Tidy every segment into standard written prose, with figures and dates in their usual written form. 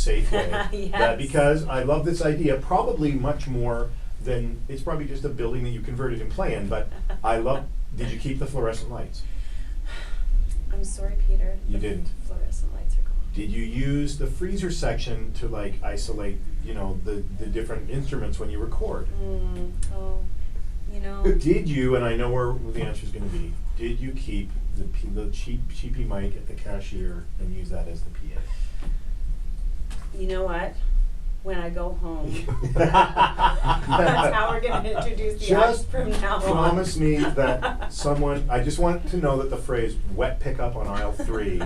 safe way. Yes. Because I love this idea, probably much more than, it's probably just a building that you converted and planned, but I love, did you keep the fluorescent lights? I'm sorry, Peter. You the didn't. Fluorescent lights are gone. Did you use the freezer section to like isolate, you know, the different instruments when you record? Oh, you know. Did you, and I know where the answer is going to be, did you keep the cheapy mic at the cashier and use that as the PA? You know what? When I go home, that's how we're going to introduce the act Just from now on. promise me that someone, I just want to know that the phrase wet pickup on aisle 3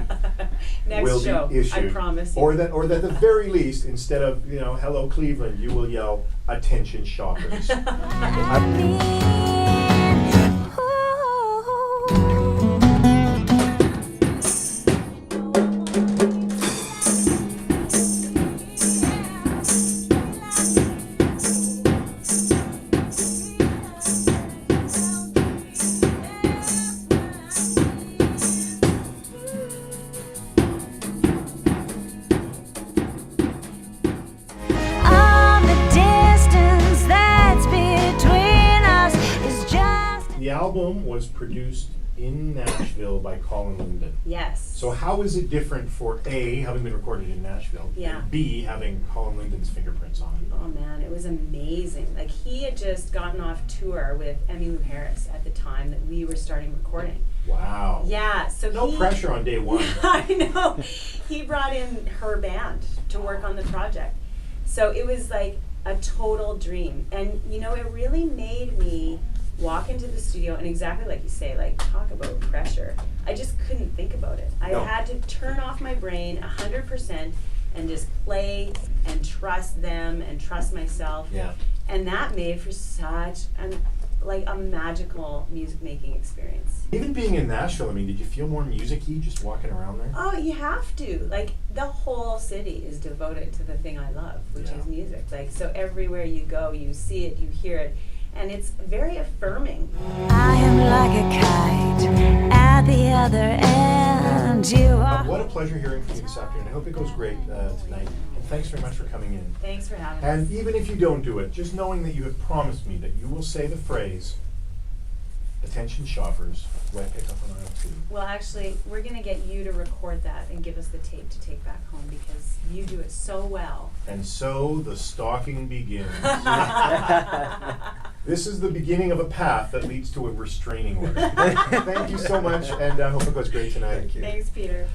Next will show, be issued. I promise you. Or that at the very least, instead of, you know, hello Cleveland, you will yell, attention shoppers. The album was produced in Nashville by Colin Linden. Yes. So how is it different for A, having been recorded in Nashville, Yeah. and B, having Colin Linden's fingerprints on it? Oh man, it was amazing. Like he had just gotten off tour with Emmylou Harris at the time that we were starting recording. Wow. Yeah, so No pressure on day one. I know. He brought in her band to work on the project. So it was like a total dream. And you know, it really made me walk into the studio and exactly like you say, like talk about pressure. I just couldn't think about it. I No. had to turn off my brain 100% and just play and trust them and trust myself. Yeah. And that made for such a magical music making experience. Even being in Nashville, I mean, did you feel more music-y just walking around there? Oh, you have to. Like, the whole city is devoted to the thing I love, which Yeah. is music. Like, so everywhere you go, you see it, you hear it, and it's very affirming. I am like a kite at the other end. You are. What a pleasure hearing from you this afternoon. I hope it goes great tonight. And thanks very much for coming in. Thanks for having And us. even if you don't do it, just knowing that you have promised me that you will say the phrase, attention shoppers, wet pickup on aisle 2. Well, actually, we're going to get you to record that and give us the tape to take back home because you do it so well. And so the stalking begins. This is the beginning of a path that leads to a restraining order. Thank you so much, and I hope it goes great tonight. Thanks, Peter.